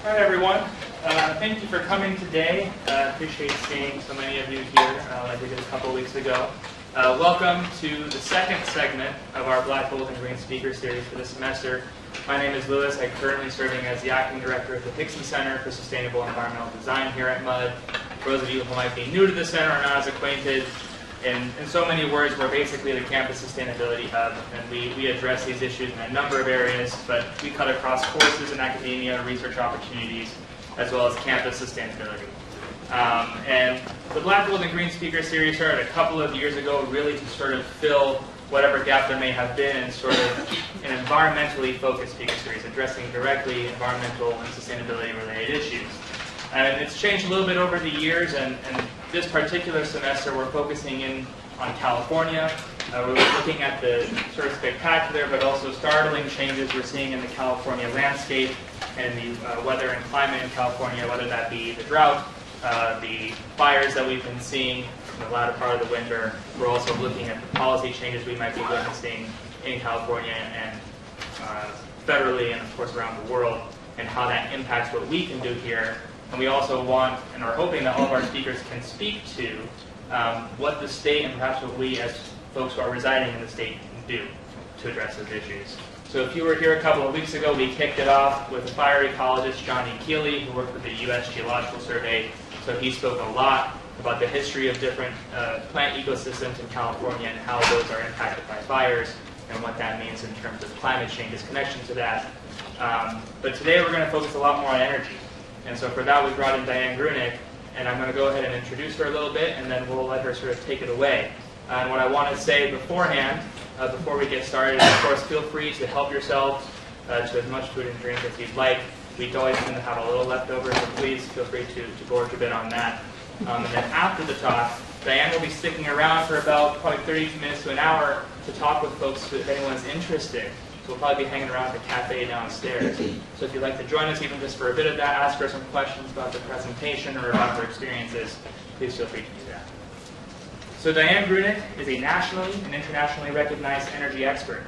Hi everyone. Thank you for coming today. Appreciate seeing so many of you here like we did a couple weeks ago. Welcome to the second segment of our Black, Gold, and Green speaker series for this semester. My name is Lewis. I'm currently serving as the acting director at the Hixon Center for Sustainable Environmental Design here at MUD. For those of you who might be new to the center or not as acquainted, in so many words, we're basically the campus sustainability hub, and we address these issues in a number of areas, but we cut across courses in academia, research opportunities, as well as campus sustainability. And the Black, Gold, and Green speaker series started a couple of years ago, really to sort of fill whatever gap there may have been in sort of an environmentally focused speaker series, addressing directly environmental and sustainability related issues. And it's changed a little bit over the years, and this particular semester we're focusing in on California. We're looking at the sort of spectacular but also startling changes we're seeing in the California landscape and the weather and climate in California, whether that be the drought, the fires that we've been seeing in the latter part of the winter. We're also looking at the policy changes we might be witnessing in California and federally and of course around the world, and how that impacts what we can do here. And we also want and are hoping that all of our speakers can speak to what the state and perhaps what we as folks who are residing in the state can do to address those issues. So if you were here a couple of weeks ago, we kicked it off with a fire ecologist, Johnny Keeley, who worked with the U.S. Geological Survey. So he spoke a lot about the history of different plant ecosystems in California and how those are impacted by fires and what that means in terms of climate change's connection to that. But today we're going to focus a lot more on energy. And so for that, we brought in Dian Grueneich, and I'm going to go ahead and introduce her a little bit, and then we'll let her sort of take it away. And what I want to say beforehand, before we get started, is of course feel free to help yourselves to as much food and drink as you'd like. We always tend to have a little leftover, so please feel free to gorge a bit on that. And then after the talk, Dian will be sticking around for about probably 30 minutes to an hour to talk with folks if anyone's interested. So we'll probably be hanging around the cafe downstairs. So if you'd like to join us even just for a bit of that, ask her some questions about the presentation or about her experiences, please feel free to do that. So Dian Grueneich is a nationally and internationally recognized energy expert.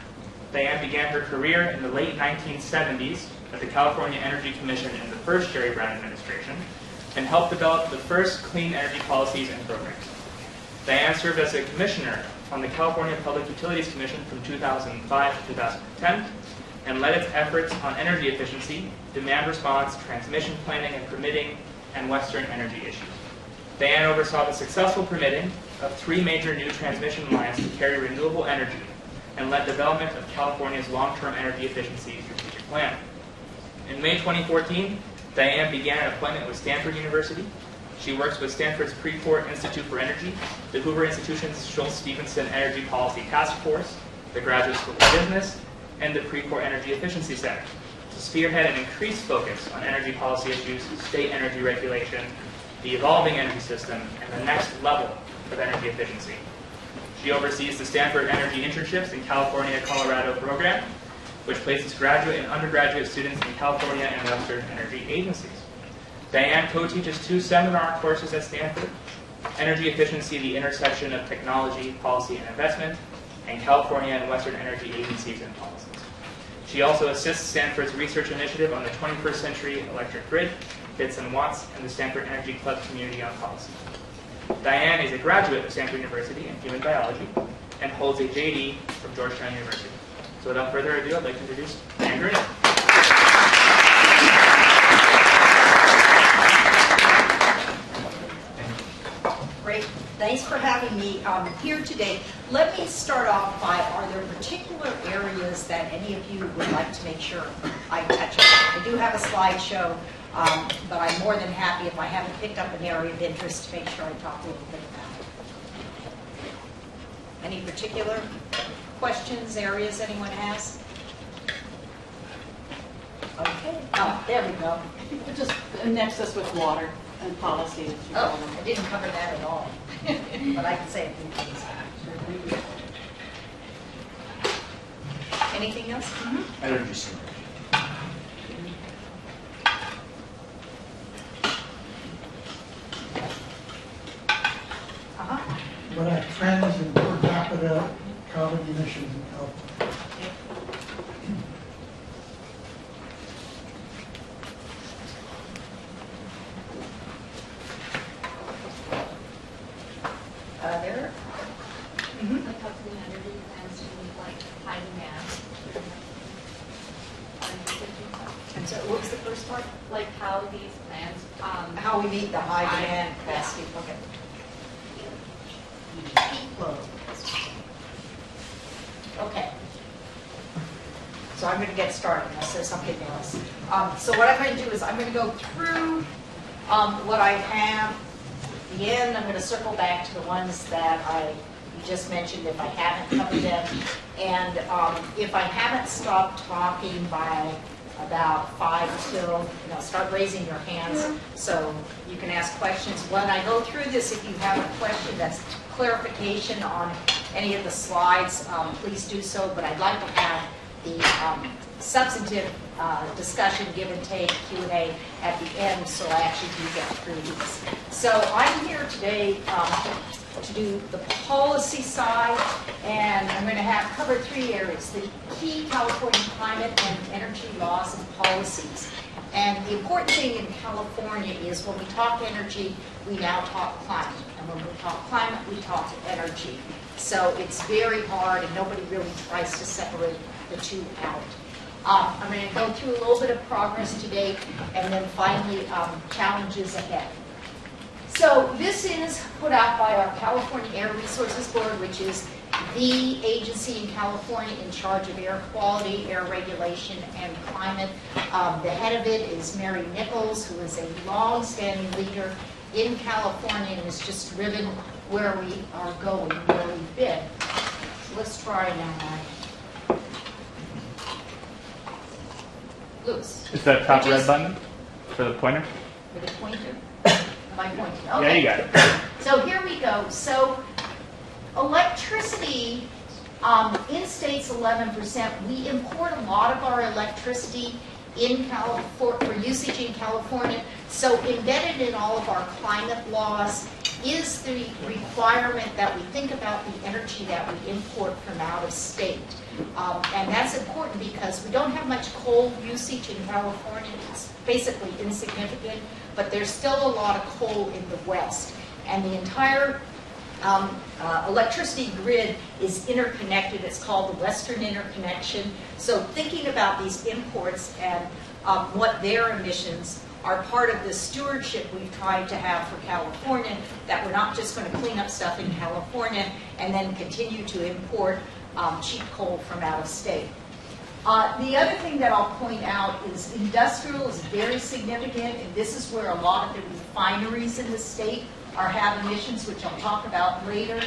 Dian began her career in the late 1970s at the California Energy Commission in the first Jerry Brown administration and helped develop the first clean energy policies and programs. Dian served as a commissioner on the California Public Utilities Commission from 2005 to 2010 and led its efforts on energy efficiency, demand response, transmission planning and permitting, and Western energy issues. Dian oversaw the successful permitting of 3 major new transmission lines to carry renewable energy and led development of California's long-term energy efficiency strategic plan. In May 2014, Dian began an appointment with Stanford University. She works with Stanford's Precourt Institute for Energy, the Hoover Institution's Schultz-Stephenson Energy Policy Task Force, the Graduate School of Business, and the Precourt Energy Efficiency Center to spearhead an increased focus on energy policy issues, state energy regulation, the evolving energy system, and the next level of energy efficiency. She oversees the Stanford Energy Internships in California, Colorado program, which places graduate and undergraduate students in California and Western energy agencies. Dian co-teaches 2 seminar courses at Stanford, Energy Efficiency, the Intersection of Technology, Policy, and Investment, and California and Western Energy Agencies and Policies. She also assists Stanford's research initiative on the 21st Century Electric Grid, Bits and Watts, and the Stanford Energy Club Community on Policy. Dian is a graduate of Stanford University in Human Biology and holds a JD from Georgetown University. So without further ado, I'd like to introduce Dian Grueneich. Great. Thanks for having me here today. Let me start off by, are there particular areas that any of you would like to make sure I touch on? I do have a slideshow, but I'm more than happy if I haven't picked up an area of interest to make sure I talk a little bit about it. Any particular questions, areas anyone has? Okay. Oh, there we go. Just next us with water and policy. Oh, I didn't cover that at all, but I can say a few things. Anything else? Mm-hmm. Energy storage. What are trends in per capita carbon emissions in California? And so what was the first part? Like how these plants, How we meet the high demand capacity. Okay. Peak load. Okay. So I'm going to get started unless there's something else. So what I'm going to do is I'm going to go through what I have. At the end, I'm going to circle back to the ones that you just mentioned if I haven't covered them. And if I haven't stopped talking by about 5 till, start raising your hands so you can ask questions. When I go through this, if you have a question that's clarification on any of the slides, please do so. But I'd like to have the substantive discussion, give and take, Q&A at the end, so I actually do get through these. So I'm here today to do the policy side, and I'm going to cover 3 areas: the key California climate and energy laws and policies. And the important thing in California is when we talk energy, we now talk climate. And when we talk climate, we talk energy. So it's very hard, and nobody really tries to separate the two out. I'm going to go through a little bit of progress today, and then finally challenges ahead. So this is put out by our California Air Resources Board, which is the agency in California in charge of air quality, air regulation, and climate. The head of it is Mary Nichols, who is a long-standing leader in California and has just driven where we are going, where we've been. So let's try now. Lewis. Is that top red button for the pointer? For the pointer? Am I pointing? Okay. Yeah, you got it. So here we go. So electricity, in states 11%. We import a lot of our electricity in California for usage in California. So embedded in all of our climate laws is the requirement that we think about the energy that we import from out of state. And that's important because we don't have much coal usage in California. It's basically insignificant, but there's still a lot of coal in the West. And the entire electricity grid is interconnected. It's called the Western Interconnection. So thinking about these imports and what their emissions are part of the stewardship we've tried to have for California, that we're not just going to clean up stuff in California and then continue to import cheap coal from out of state. The other thing that I'll point out is industrial is very significant, and this is where a lot of the refineries in the state have emissions, which I'll talk about later.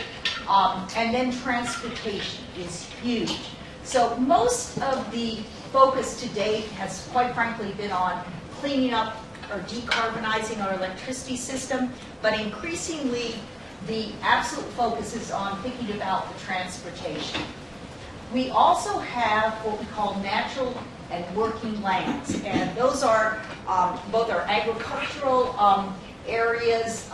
And then transportation is huge. So most of the focus to date has, quite frankly, been on cleaning up or decarbonizing our electricity system, but increasingly the absolute focus is on thinking about the transportation. We also have what we call natural and working lands, and those are both our agricultural areas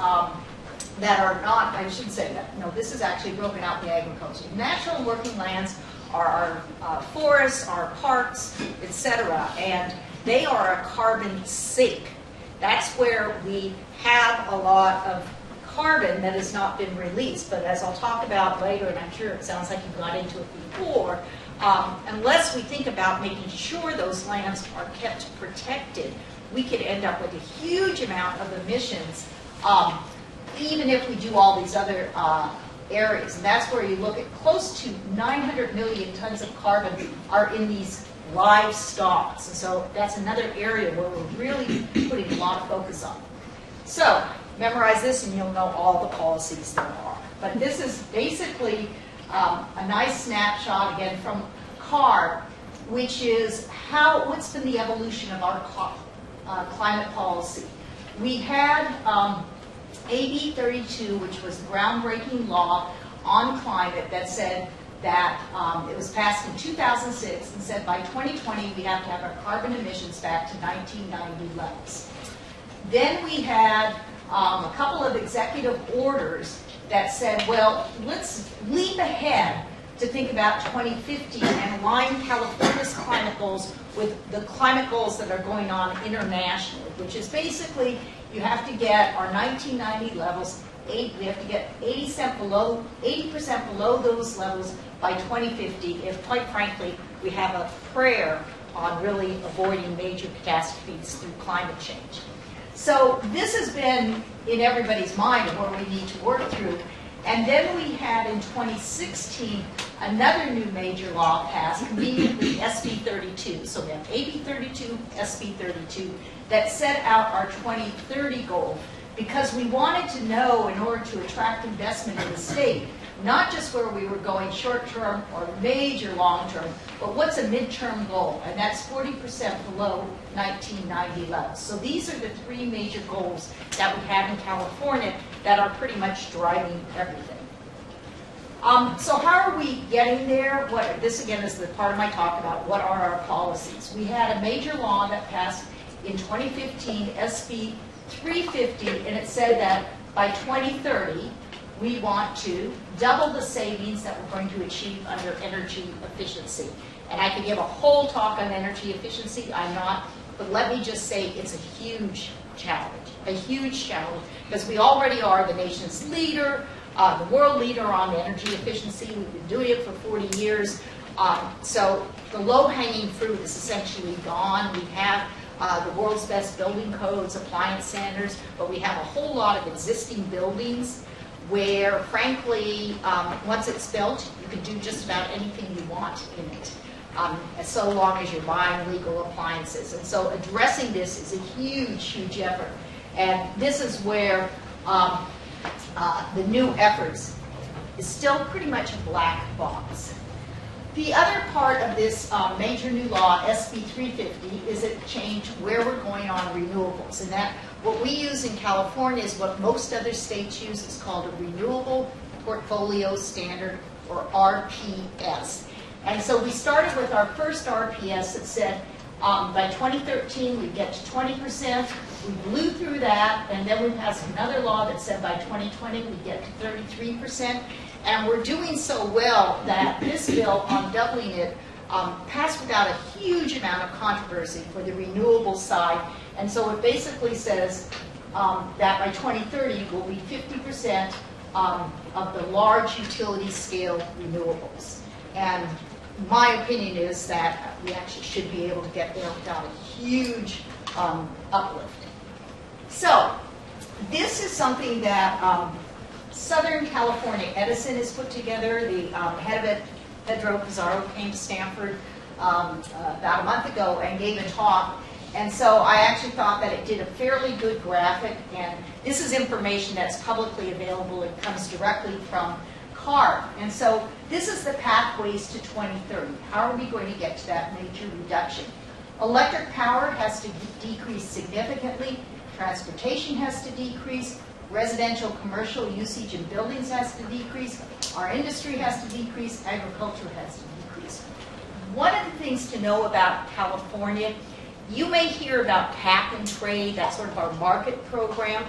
that are not, I shouldn't say that, no, this is actually broken out in the agriculture. Natural working lands are our forests, our parks, etc., and they are a carbon sink. That's where we have a lot of carbon that has not been released, but as I'll talk about later, and I'm sure it sounds like you got into it before, unless we think about making sure those lands are kept protected, we could end up with a huge amount of emissions, even if we do all these other areas. And that's where you look at close to 900 million tons of carbon are in these live stocks. And so that's another area where we're really putting a lot of focus on. So memorize this and you'll know all the policies there are. But this is basically a nice snapshot, again, from CARB, which is what's been the evolution of our climate policy. We had AB 32, which was groundbreaking law on climate that said that it was passed in 2006 and said by 2020 we have to have our carbon emissions back to 1990 levels. Then we had a couple of executive orders that said, well, let's leap ahead to think about 2050 and align California's climate goals with the climate goals that are going on internationally, which is basically you have to get our 1990 levels, we have to get 80% below those levels by 2050 if, quite frankly, we have a prayer on really avoiding major catastrophes through climate change. So this has been in everybody's mind of where we need to work through. And then we had in 2016 another new major law passed, conveniently SB 32. So we have AB 32, SB 32, that set out our 2030 goal, because we wanted to know, in order to attract investment in the state, not just where we were going short-term or major long-term, but what's a midterm goal, and that's 40% below 1990 levels. So these are the three major goals that we have in California that are pretty much driving everything. So how are we getting there? This again is the part of my talk about what are our policies. We had a major law that passed in 2015, SB 350, and it said that by 2030, we want to double the savings that we're going to achieve under energy efficiency. And I could give a whole talk on energy efficiency, I'm not, but let me just say it's a huge challenge, because we already are the nation's leader, the world leader on energy efficiency. We've been doing it for 40 years. So the low-hanging fruit is essentially gone. We have the world's best building codes, appliance standards, but we have a whole lot of existing buildings where, frankly, once it's built, you can do just about anything you want in it, so long as you're buying legal appliances. And so addressing this is a huge, huge effort. And this is where the new efforts is still pretty much a black box. The other part of this major new law, SB 350, is it changed where we're going on renewables. And that what we use in California is what most other states use. It's called a Renewable Portfolio Standard, or RPS. And so we started with our first RPS that said by 2013 we'd get to 20%. We blew through that, and then we passed another law that said by 2020 we'd get to 33%. And we're doing so well that this bill on doubling it passed without a huge amount of controversy for the renewable side. And so it basically says that by 2030 will be 50% of the large utility scale renewables. And my opinion is that we actually should be able to get there without a huge uplift. So this is something that Southern California Edison has put together. The head of it, Pedro Pizarro, came to Stanford about a month ago and gave a talk. And so I actually thought that it did a fairly good graphic. And this is information that's publicly available. It comes directly from CARB. And so this is the pathways to 2030. How are we going to get to that major reduction? Electric power has to decrease significantly. Transportation has to decrease. Residential commercial usage in buildings has to decrease. Our industry has to decrease. Agriculture has to decrease. One of the things to know about California, you may hear about cap and trade, that's sort of our market program.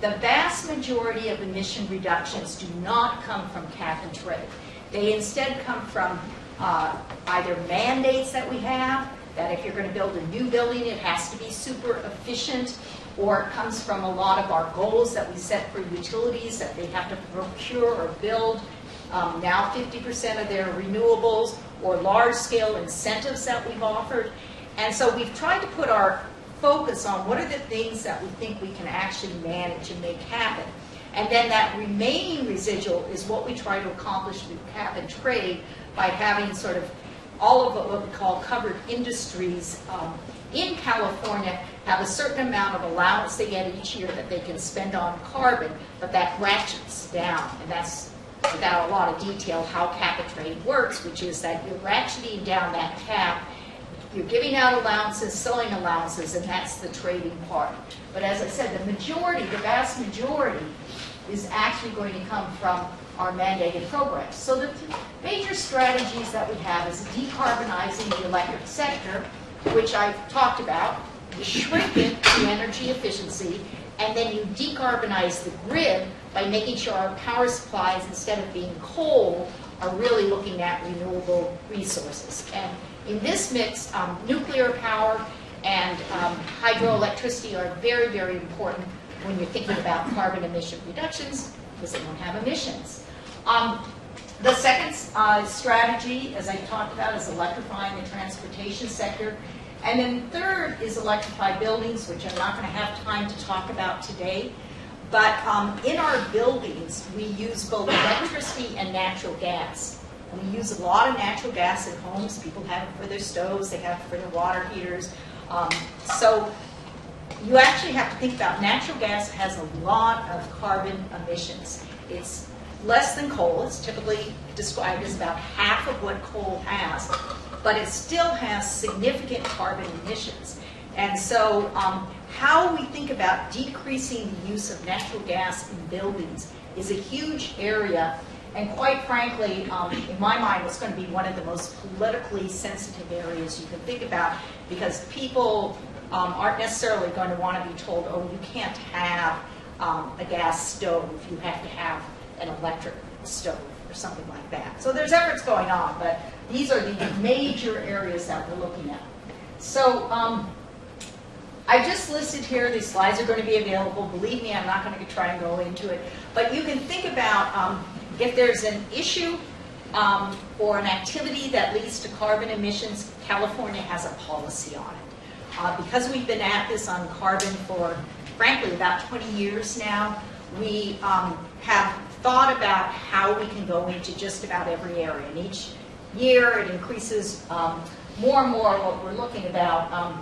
The vast majority of emission reductions do not come from cap and trade. They instead come from either mandates that we have, that if you're going to build a new building, it has to be super efficient, or it comes from a lot of our goals that we set for utilities, that they have to procure or build now 50% of their renewables, or large-scale incentives that we've offered. And so we've tried to put our focus on what are the things that we think we can actually manage and make happen. And then that remaining residual is what we try to accomplish with cap and trade by having sort of all of what we call covered industries in California have a certain amount of allowance they get each year that they can spend on carbon, but that ratchets down. And that's, without a lot of detail, how cap and trade works, which is that you're ratcheting down that cap. You're giving out allowances, selling allowances, and that's the trading part. But as I said, the majority, the vast majority, is actually going to come from our mandated programs. So the major strategies that we have is decarbonizing the electric sector, which I've talked about. You shrink it to energy efficiency, and then you decarbonize the grid by making sure our power supplies, instead of being coal, are really looking at renewable resources. And in this mix, nuclear power and hydroelectricity are very, very important when you're thinking about carbon emission reductions, because they don't have emissions. The second strategy, as I talked about, is electrifying the transportation sector. And then third is electrify buildings, which I'm not going to have time to talk about today. But in our buildings, we use both electricity and natural gas. And we use a lot of natural gas at homes. People have it for their stoves, they have it for their water heaters. So you actually have to think about natural gas has a lot of carbon emissions. It's less than coal. It's typically described as about half of what coal has, but it still has significant carbon emissions. And so how we think about decreasing the use of natural gas in buildings is a huge area, and quite frankly, in my mind, it's going to be one of the most politically sensitive areas you can think about, because people aren't necessarily going to want to be told, oh, you can't have a gas stove, you have to have an electric stove or something like that. So there's efforts going on, but these are the major areas that we're looking at. So I just listed here, these slides are going to be available. Believe me, I'm not going to try and go into it, but you can think about if there's an issue or an activity that leads to carbon emissions, California has a policy on it. Because we've been at this on carbon for, frankly, about 20 years now, we have thought about how we can go into just about every area. And each year it increases more and more what we're looking about.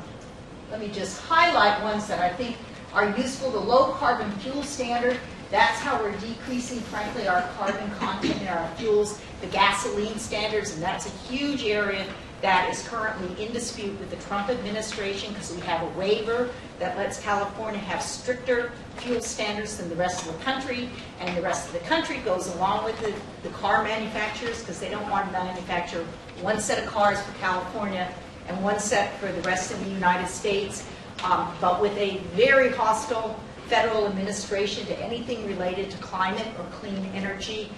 Let me just highlight ones that I think are useful. The low carbon fuel standard, that's how we're decreasing, frankly, our carbon content in our fuels. The gasoline standards, and that's a huge area that is currently in dispute with the Trump administration, because we have a waiver that lets California have stricter fuel standards than the rest of the country, and the rest of the country goes along with the car manufacturers, because they don't want to manufacture one set of cars for California and one set for the rest of the United States, but with a very hostile federal administration to anything related to climate or clean energy.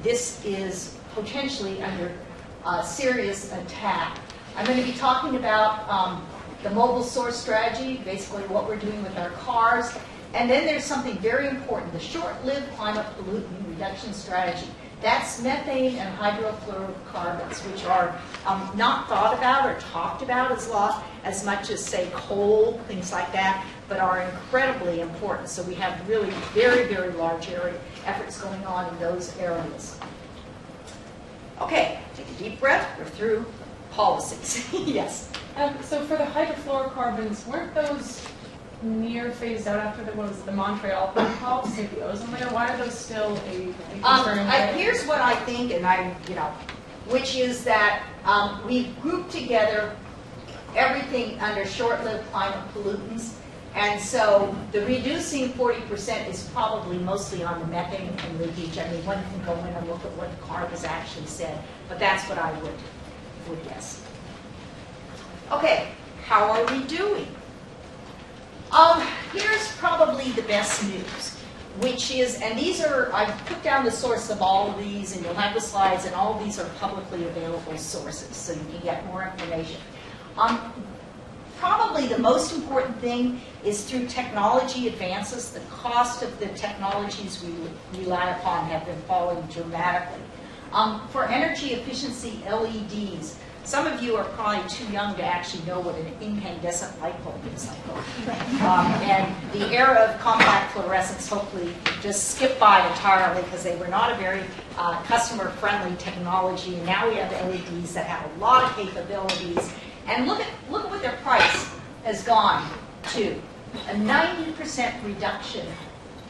This is potentially under serious attack. I'm going to be talking about the mobile source strategy, basically what we're doing with our cars. And then there's something very important, the short-lived climate pollutant reduction strategy. That's methane and hydrofluorocarbons, which are not thought about or talked about as much as, say, coal, things like that, but are incredibly important. So we have really very, very large efforts going on in those areas. Okay, take a deep breath. We're through policies. Yes. So for the hydrofluorocarbons, weren't those near phased out after the Montreal Protocol to save the ozone layer? Why are those still a concern? Here's what I think, and which is that we've grouped together everything under short-lived climate pollutants. And so the reducing 40% is probably mostly on the methane and leakage. I mean, one can go in and look at what the CARB has actually said, but that's what I would guess. Okay, how are we doing? Here's probably the best news, which is, and these are, I've put down the source of all of these, and you'll have the slides, and all of these are publicly available sources, so you can get more information. Probably the most important thing is through technology advances. The cost of the technologies we rely upon have been falling dramatically. For energy efficiency LEDs, some of you are probably too young to actually know what an incandescent light bulb is. And the era of compact fluorescence hopefully just skipped by entirely, because they were not a very customer-friendly technology. And now we have LEDs that have a lot of capabilities. And look at what their price has gone to. A 90% reduction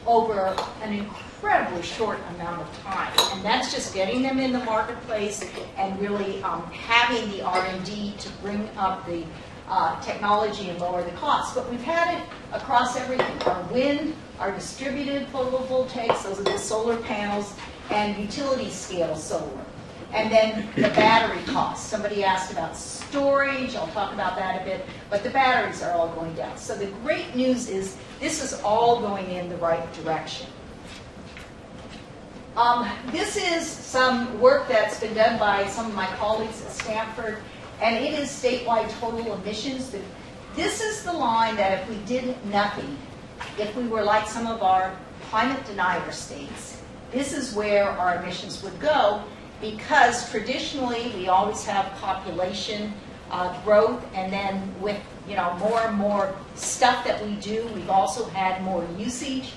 over an incredibly short amount of time. And that's just getting them in the marketplace and really having the R&D to bring up the technology and lower the cost. But we've had it across everything. Our wind, our distributed photovoltaics, those are the solar panels, and utility scale solar. And then the battery costs. Somebody asked about storage. I'll talk about that a bit. But the batteries are all going down. So the great news is this is all going in the right direction. This is some work that's been done by some of my colleagues at Stanford. And it is statewide total emissions. This is the line that if we did nothing, if we were like some of our climate denier states, this is where our emissions would go, because traditionally we always have population growth, and then with more and more stuff that we do, we've also had more usage.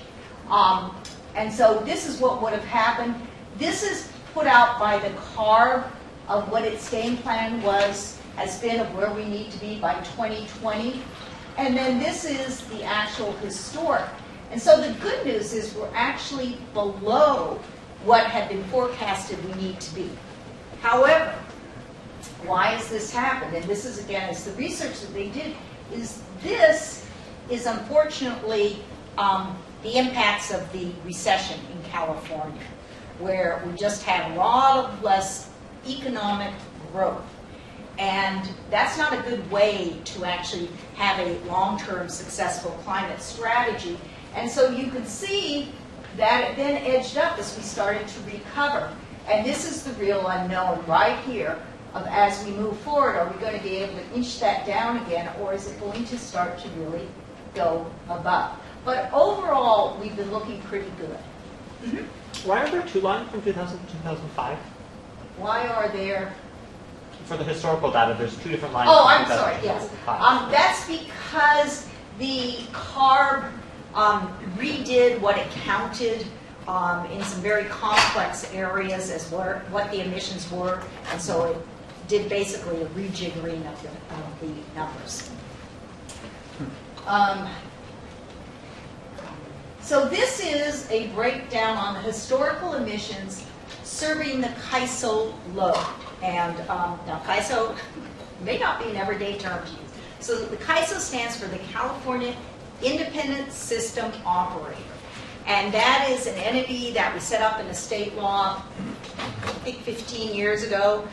And so this is what would have happened. This is put out by the CARB of what its game plan has been of where we need to be by 2020. And then this is the actual historic. And so the good news is we're actually below what had been forecasted we need to be. However, why has this happened? And this is, again, it's the research that they did, is this is unfortunately the impacts of the recession in California, where we just had a lot of less economic growth. And that's not a good way to actually have a long-term successful climate strategy. And so you could see that it then edged up as we started to recover. And this is the real unknown right here of, as we move forward, are we going to be able to inch that down again, or is it going to start to really go above? But overall, we've been looking pretty good. Why are there two lines from 2000 to 2005? Why are there? For the historical data, there's two different lines. Oh, from I'm 2000 sorry, to yes. 2005. That's because the CARB redid what it counted in some very complex areas as what the emissions were, and so it did basically a rejiggering of the numbers. So this is a breakdown on the historical emissions serving the CAISO load. And now CAISO may not be an everyday term to use. So the CAISO stands for the California Independent System Operator. And that is an entity that we set up in a state law, I think 15 years ago,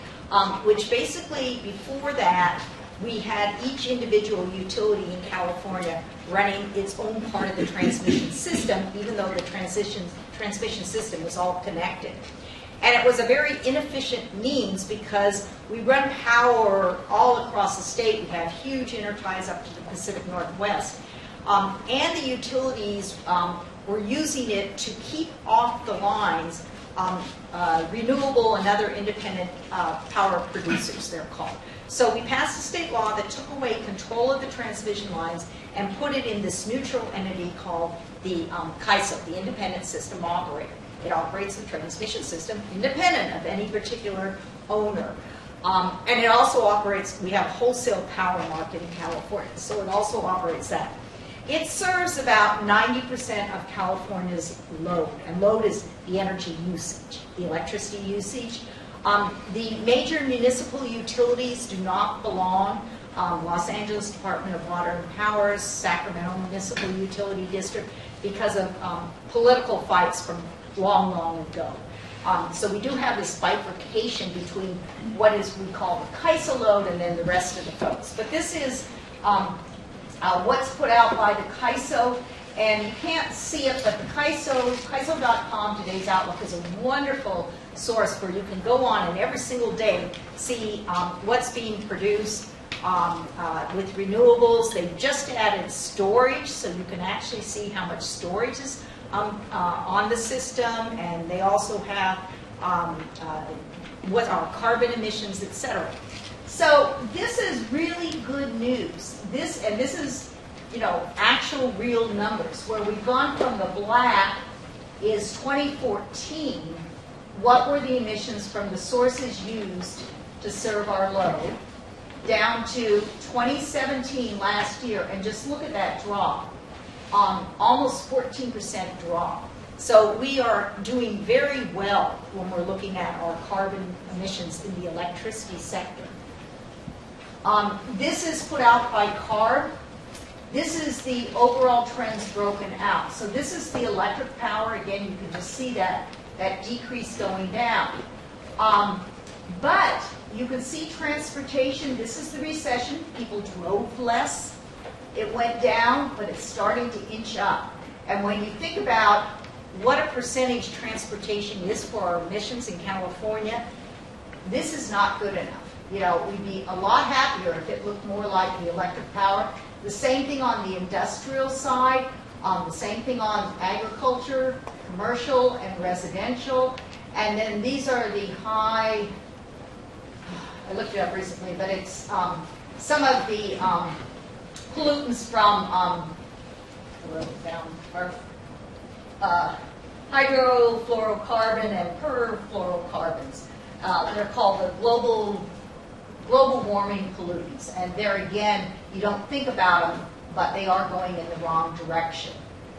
which basically before that, we had each individual utility in California running its own part of the transmission system, even though the transmission system was all connected. And it was a very inefficient means because we run power all across the state. We have huge interties up to the Pacific Northwest. And the utilities were using it to keep off the lines renewable and other independent power producers, they're called. So we passed a state law that took away control of the transmission lines and put it in this neutral entity called the CAISO, the Independent System Operator. It operates the transmission system independent of any particular owner. And it also operates, we have a wholesale power market in California, so it also operates that. It serves about 90% of California's load, and load is the energy usage, the electricity usage. The major municipal utilities do not belong. Los Angeles Department of Water and Power, Sacramento Municipal Utility District, because of political fights from long, long ago. So we do have this bifurcation between what is we call the CAISO load and then the rest of the folks. But this is what's put out by the CAISO, and you can't see it, but the CAISO.com, today's Outlook, is a wonderful source where you can go on and every single day see what's being produced with renewables. They've just added storage, so you can actually see how much storage is on the system, and they also have what are carbon emissions, etc. So this is really good news. This is, actual real numbers. Where we've gone from the black is 2014. What were the emissions from the sources used to serve our load, down to 2017 last year, and just look at that drop, almost 14% drop. So we are doing very well when we're looking at our carbon emissions in the electricity sector. This is put out by CARB. This is the overall trends broken out. So this is the electric power. Again, you can just see that decrease going down. But you can see transportation. This is the recession. People drove less. It went down, but it's starting to inch up. And when you think about what a percentage transportation is for our emissions in California, this is not good enough. We'd be a lot happier if it looked more like the electric power. The same thing on the industrial side. The same thing on agriculture, commercial, and residential. And then these are the high, I looked it up recently, but it's some of the pollutants from, I wrote it down, hydrofluorocarbon and perfluorocarbons. They're called the global warming pollutants. And there again, you don't think about them, but they are going in the wrong direction.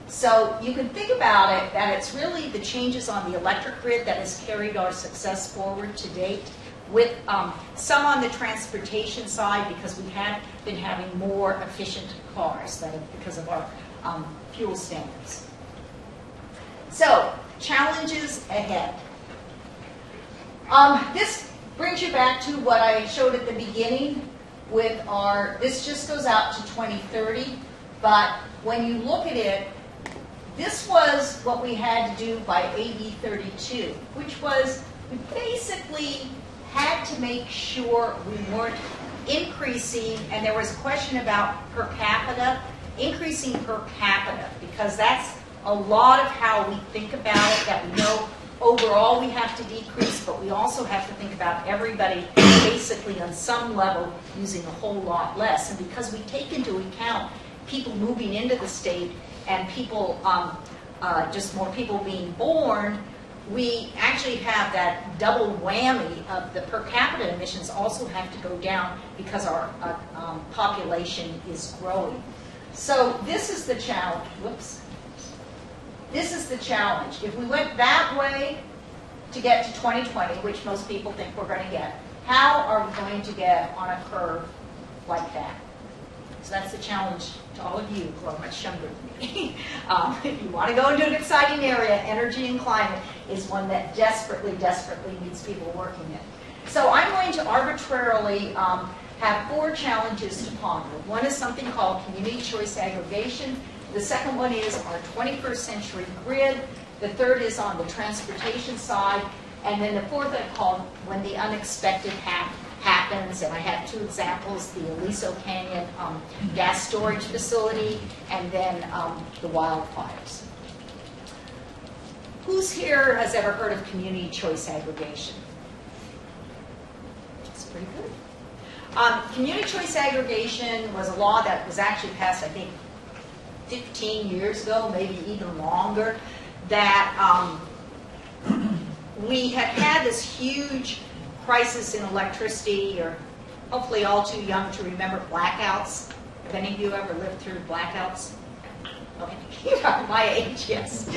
So you can think about it that it's really the changes on the electric grid that has carried our success forward to date, with some on the transportation side, because we have been having more efficient cars because of our fuel standards. So, challenges ahead. This brings you back to what I showed at the beginning with this just goes out to 2030, but when you look at it, this was what we had to do by AB 32, which was we basically had to make sure we weren't increasing, and there was a question about per capita, increasing per capita, because that's a lot of how we think about it, that we know overall we have to decrease, but we also have to think about everybody basically on some level using a whole lot less. And because we take into account people moving into the state and people, just more people being born, we actually have that double whammy of the per capita emissions also have to go down because our population is growing. So this is the challenge. Whoops. This is the challenge. If we went that way to get to 2020, which most people think we're going to get, how are we going to get on a curve like that? So that's the challenge to all of you who are much younger than me. If you want to go into an exciting area, energy and climate is one that desperately, desperately needs people working in. So I'm going to arbitrarily have 4 challenges to ponder. One is something called community choice aggregation. The second one is our 21st century grid. The third is on the transportation side. And then the fourth I call when the unexpected happens. And I have 2 examples, the Aliso Canyon gas storage facility and then the wildfires. Who's here has ever heard of community choice aggregation? That's pretty good. Community choice aggregation was a law that was actually passed, I think, 15 years ago, maybe even longer, that we had this huge crisis in electricity. You're hopefully all too young to remember blackouts. Have any of you ever lived through blackouts? Okay, you're my age, yes.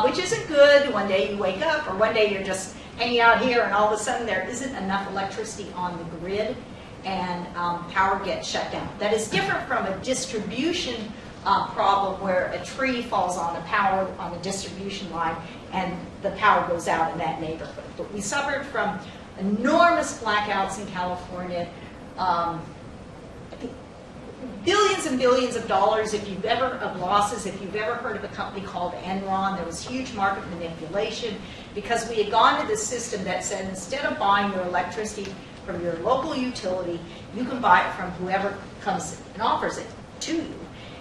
Which isn't good. One day you wake up, or one day you're just hanging out here, and all of a sudden there isn't enough electricity on the grid, and power gets shut down. That is different from a distribution problem where a tree falls on the power on the distribution line and the power goes out in that neighborhood. But we suffered from enormous blackouts in California, billions and billions of dollars of losses. If you've ever heard of a company called Enron, there was huge market manipulation because we had gone to this system that said instead of buying your electricity from your local utility, you can buy it from whoever comes and offers it to you.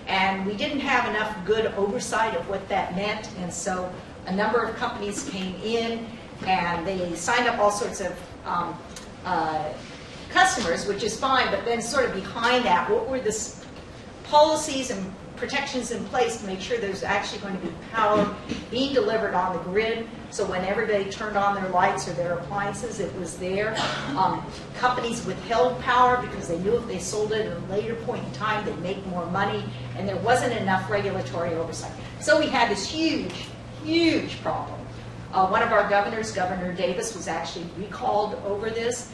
And we didn't have enough good oversight of what that meant, and so a number of companies came in and they signed up all sorts of customers, which is fine, but then sort of behind that, what were the policies and protections in place to make sure there's actually going to be power being delivered on the grid, so when everybody turned on their lights or their appliances, it was there. Companies withheld power because they knew if they sold it at a later point in time, they'd make more money, and there wasn't enough regulatory oversight. So we had this huge, huge problem. One of our governors, Governor Davis, was actually recalled over this.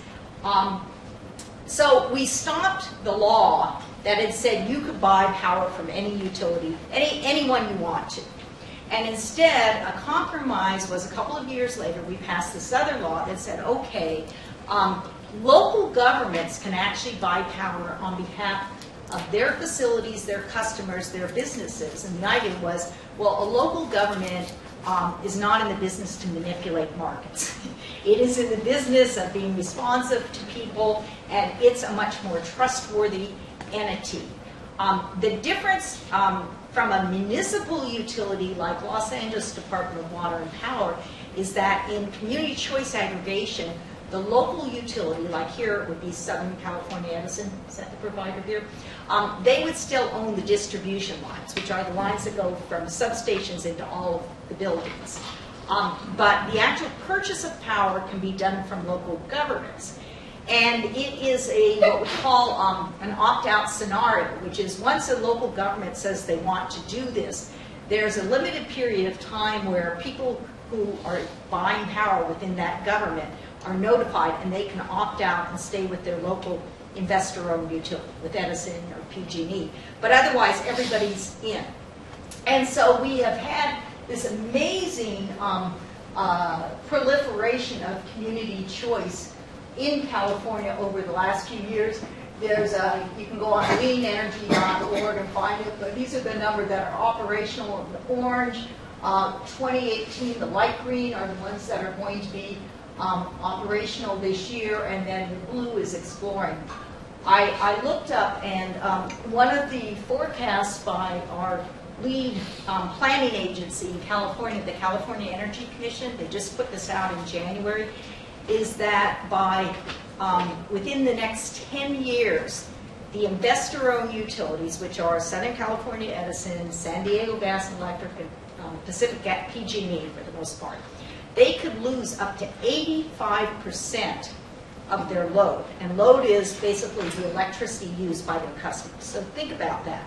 So we stopped the law that had said you could buy power from any utility, anyone you want to. And instead, a compromise was a couple of years later, we passed this other law that said, okay, local governments can actually buy power on behalf of their facilities, their customers, their businesses. And the idea was, well, a local government is not in the business to manipulate markets. It is in the business of being responsive to people, and it's a much more trustworthy entity. The difference from a municipal utility like Los Angeles Department of Water and Power is that in community choice aggregation, the local utility, like here it would be Southern California Edison, is that the provider here? They would still own the distribution lines, which are the lines that go from substations into all of the buildings. But the actual purchase of power can be done from local governments. And it is what we call an opt-out scenario, which is once a local government says they want to do this, there's a limited period of time where people who are buying power within that government are notified and they can opt out and stay with their local investor-owned utility, with Edison or PG&E. But otherwise, everybody's in. And so we have had this amazing proliferation of community choice in California over the last few years. There's you can go on greenenergy.org and find it, but these are the numbers that are operational in the orange. 2018, the light green are the ones that are going to be operational this year, and then the blue is exploring. I looked up, and one of the forecasts by our lead planning agency in California, the California Energy Commission, they just put this out in January, is that by within the next 10 years, the investor-owned utilities, which are Southern California Edison, San Diego Gas and Electric, and Pacific Gas, PG&E for the most part, they could lose up to 85% of their load. And load is basically the electricity used by their customers. So think about that.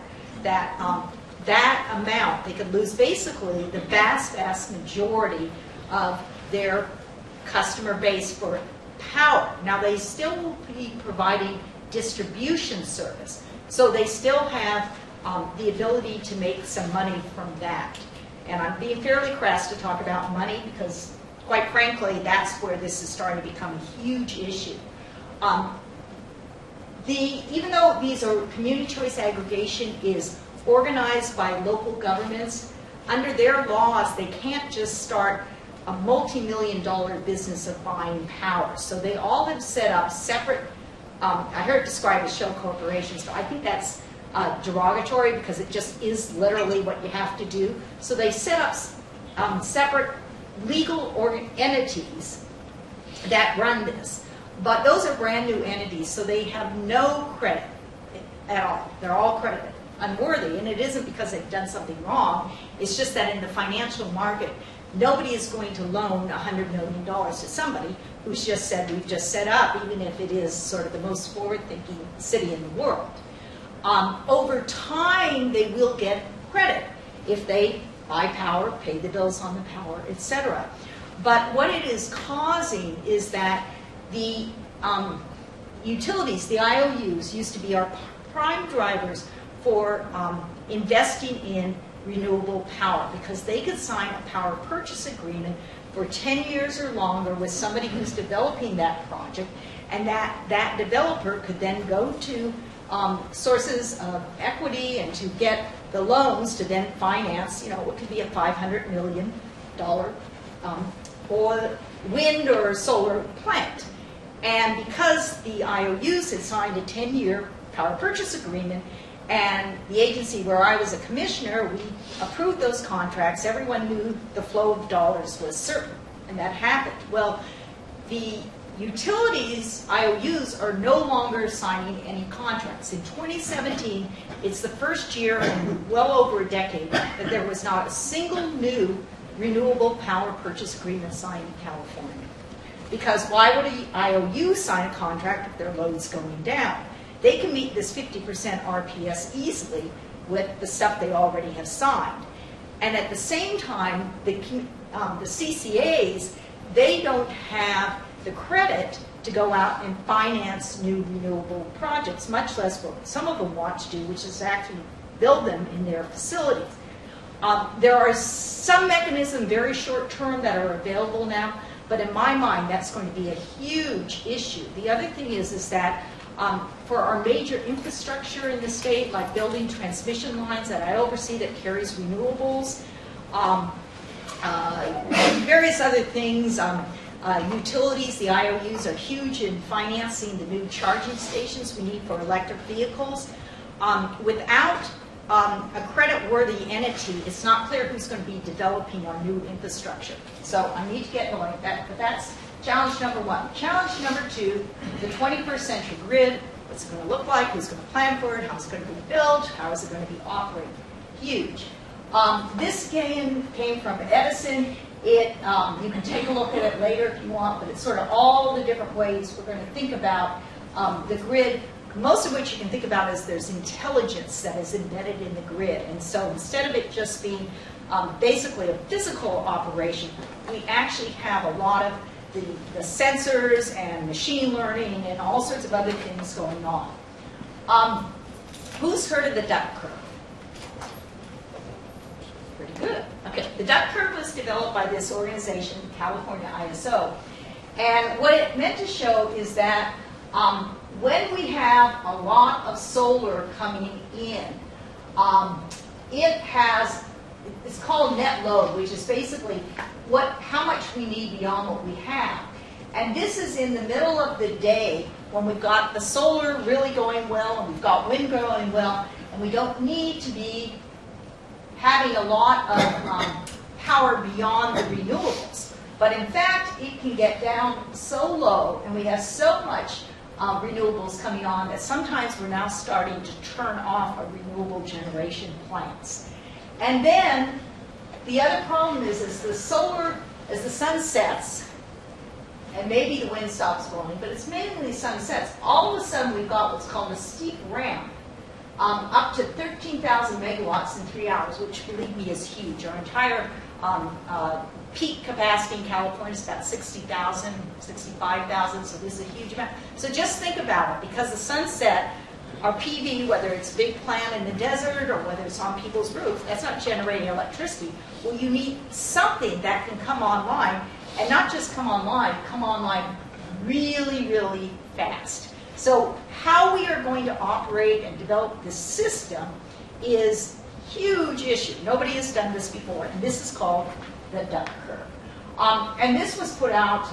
That amount, they could lose basically the vast, vast majority of their customer base for power. Now, they still will be providing distribution service. So they still have the ability to make some money from that. And I'm being fairly crass to talk about money because, quite frankly, that's where this is starting to become a huge issue. Even though these are community choice aggregation is organized by local governments, under their laws, they can't just start a multi-million-dollar business of buying power. So they all have set up separate, I heard it described as shell corporations, but I think that's derogatory because it just is literally what you have to do. So they set up separate legal entities that run this. But those are brand new entities, so they have no credit at all. They're all credited unworthy, and it isn't because they've done something wrong. It's just that in the financial market, nobody is going to loan $100 million to somebody who's just said, we've just set up, even if it is sort of the most forward-thinking city in the world. Over time, they will get credit if they buy power, pay the bills on the power, etc. But what it is causing is that the utilities, the IOUs, used to be our prime drivers for investing in renewable power because they could sign a power purchase agreement for 10 years or longer with somebody who's developing that project, and that developer could then go to sources of equity and to get the loans to then finance, what could be a $500 million or wind or solar plant. And because the IOUs had signed a 10-year power purchase agreement, and the agency where I was a commissioner, we approved those contracts. Everyone knew the flow of dollars was certain, and that happened. Well, the utilities, IOUs, are no longer signing any contracts. In 2017, it's the first year in well over a decade that there was not a single new renewable power purchase agreement signed in California. Because why would an IOU sign a contract if their load's going down? They can meet this 50% RPS easily with the stuff they already have signed. And at the same time, the CCAs, they don't have the credit to go out and finance new renewable projects, much less what some of them want to do, which is actually build them in their facilities. There are some mechanisms, very short term, that are available now, but in my mind, that's going to be a huge issue. The other thing is that for our major infrastructure in the state, like building transmission lines that I oversee that carries renewables, various other things, utilities, the IOUs are huge in financing the new charging stations we need for electric vehicles. Without a credit-worthy entity, it's not clear who's going to be developing our new infrastructure. So I need to get going with that, but that's challenge number one. Challenge number two, the 21st century grid. What's it going to look like? Who's going to plan for it? How's it going to be built? How is it going to be operated? Huge. This game came from Edison. You can take a look at it later if you want, but it's sort of all the different ways we're going to think about the grid, most of which you can think about as there's intelligence that is embedded in the grid. And so instead of it just being basically a physical operation, we actually have a lot of the sensors and machine learning and all sorts of other things going on. Who's heard of the duck curve? Pretty good. Okay, the duck curve was developed by this organization, California ISO. And what it meant to show is that when we have a lot of solar coming in, it's called net load, which is basically how much we need beyond what we have. And this is in the middle of the day when we've got the solar really going well and we've got wind going well, and we don't need to be having a lot of power beyond the renewables. But in fact, it can get down so low, and we have so much renewables coming on that sometimes we're now starting to turn off our renewable generation plants. And then the other problem is as the sun sets, and maybe the wind stops blowing, but it's mainly sunsets, all of a sudden we've got what's called a steep ramp up to 13,000 megawatts in 3 hours, which, believe me, is huge. Our entire peak capacity in California is about 60,000, 65,000, so this is a huge amount. So just think about it. Because the sun set, our PV, whether it's a big plant in the desert or whether it's on people's roofs, that's not generating electricity. Well, you need something that can come online, and not just come online really, really fast. So how we are going to operate and develop this system is a huge issue. Nobody has done this before, and this is called the duck curve. And this was put out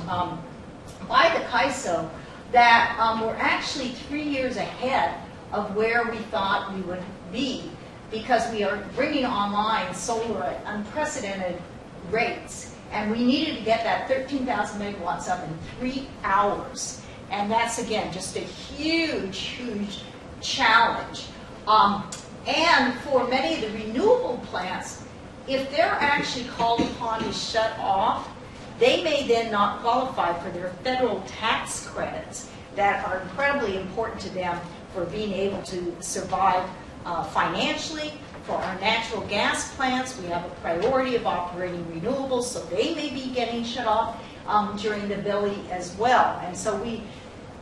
by the CAISO that we're actually 3 years ahead of where we thought we would be, because we are bringing online solar at unprecedented rates. And we needed to get that 13,000 megawatts up in 3 hours. And that's, again, just a huge, huge challenge. And for many of the renewable plants, if they're actually called upon to shut off, they may then not qualify for their federal tax credits that are incredibly important to them for being able to survive financially. For our natural gas plants, we have a priority of operating renewables, so they may be getting shut off during the billing as well. And so we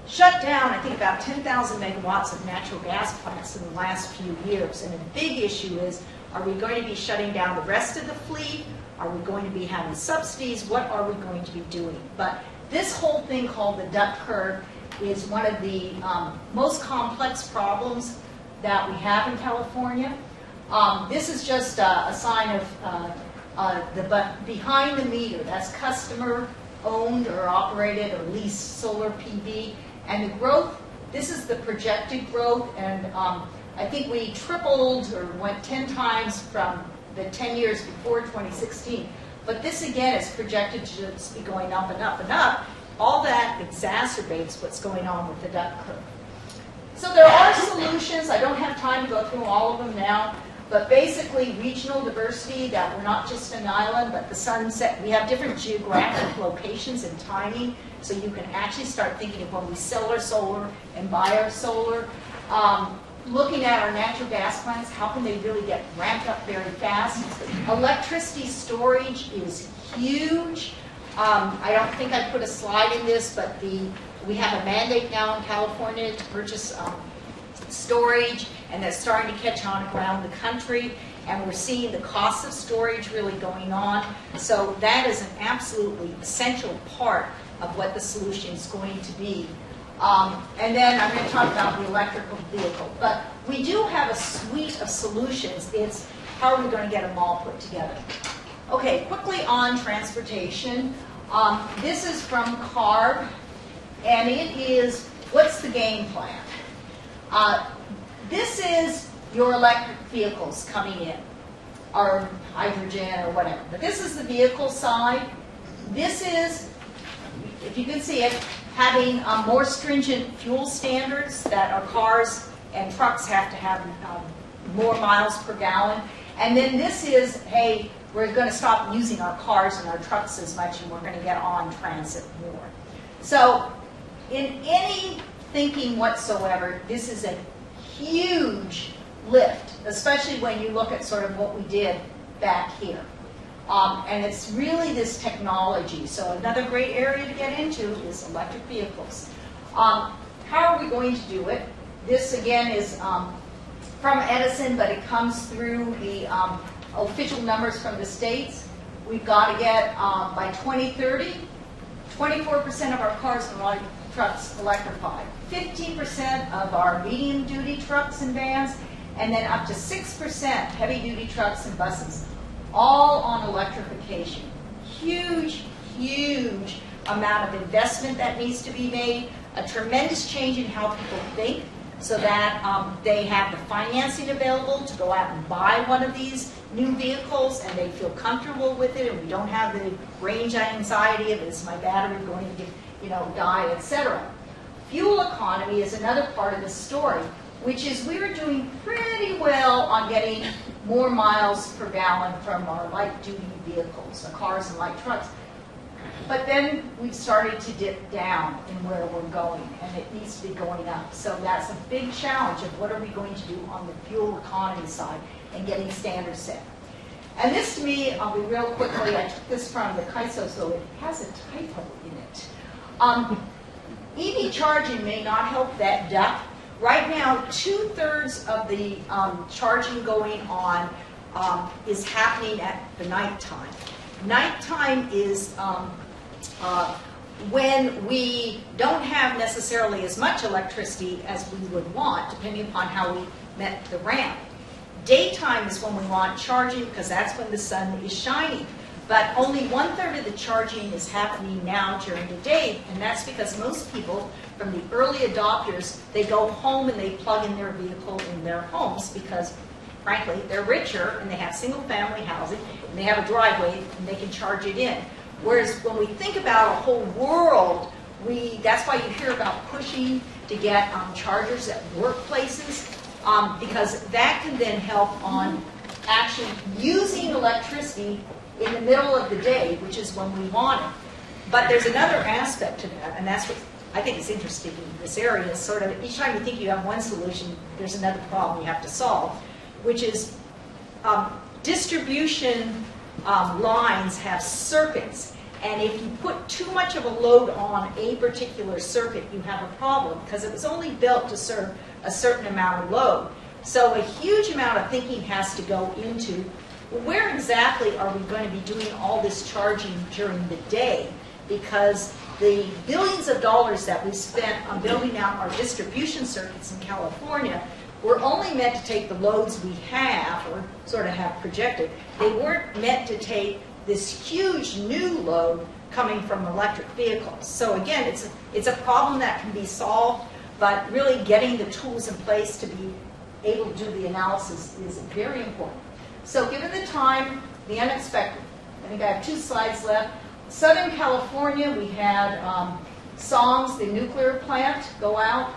shut down, I think, about 10,000 megawatts of natural gas plants in the last few years. And the big issue is, are we going to be shutting down the rest of the fleet? Are we going to be having subsidies? What are we going to be doing? But this whole thing called the duck curve is one of the most complex problems that we have in California. This is just a sign of the behind the meter. That's customer owned or operated or leased solar PV. And the growth, this is the projected growth, and I think we tripled or went 10 times from the 10 years before 2016. But this, again, is projected to just be going up and up and up. All that exacerbates what's going on with the duck curve. So there are solutions. I don't have time to go through all of them now. But basically, regional diversity, that we're not just an island, but the sunset. We have different geographic locations and timing, so you can actually start thinking of when we sell our solar and buy our solar. Looking at our natural gas plants, how can they really get ramped up very fast? Electricity storage is huge. I don't think I put a slide in this, but we have a mandate now in California to purchase storage, and that's starting to catch on around the country, and we're seeing the cost of storage really going on. So that is an absolutely essential part of what the solution is going to be. And then I'm going to talk about the electrical vehicle. But we do have a suite of solutions. It's how are we going to get them all put together? Okay, quickly on transportation. This is from CARB, and it is, what's the game plan? This is your electric vehicles coming in, or hydrogen or whatever. But this is the vehicle side. This is, if you can see it, having more stringent fuel standards that our cars and trucks have to have more miles per gallon. And then this is, hey, we're going to stop using our cars and our trucks as much, and we're going to get on transit more. So in any thinking whatsoever, this is a huge lift, especially when you look at sort of what we did back here. And it's really this technology. So another great area to get into is electric vehicles. How are we going to do it? This, again, is from Edison, but it comes through the official numbers from the states. We've got to get, by 2030, 24% of our cars and light trucks electrified, 50% of our medium-duty trucks and vans, and then up to 6% heavy-duty trucks and buses, all on electrification. Huge, huge amount of investment that needs to be made, a tremendous change in how people think, so that they have the financing available to go out and buy one of these new vehicles, and they feel comfortable with it, and we don't have the range anxiety of, is my battery going to die, etc. Fuel economy is another part of the story, which is we're doing pretty well on getting more miles per gallon from our light-duty vehicles, our cars and light trucks. But then we've started to dip down in where we're going, and it needs to be going up. So that's a big challenge of what are we going to do on the fuel economy side and getting standards set. And this, to me, I'll be real quickly, I took this from the KISO, so it has a typo in it. EV charging may not help that duck. Right now, 2/3 of the charging going on is happening at the nighttime. Nighttime is when we don't have necessarily as much electricity as we would want, depending upon how we met the ramp. Daytime is when we want charging, because that's when the sun is shining. But only 1/3 of the charging is happening now during the day, and that's because most people, from the early adopters, they go home and they plug in their vehicle in their homes because, frankly, they're richer and they have single-family housing and they have a driveway and they can charge it in. Whereas when we think about a whole world, that's why you hear about pushing to get chargers at workplaces, because that can then help on actually using electricity in the middle of the day, which is when we want it. But there's another aspect to that, and that's what I think is interesting in this area, is sort of each time you think you have one solution, there's another problem you have to solve, which is distribution lines have circuits, and if you put too much of a load on a particular circuit, you have a problem, because it was only built to serve a certain amount of load. So a huge amount of thinking has to go into, where exactly are we going to be doing all this charging during the day? Because the billions of dollars that we spent on building out our distribution circuits in California were only meant to take the loads we have, or sort of have projected. They weren't meant to take this huge new load coming from electric vehicles. So again, it's a problem that can be solved, but really getting the tools in place to be able to do the analysis is very important. So given the time, the unexpected, I think I have 2 slides left. Southern California, we had SOMS, the nuclear plant, go out.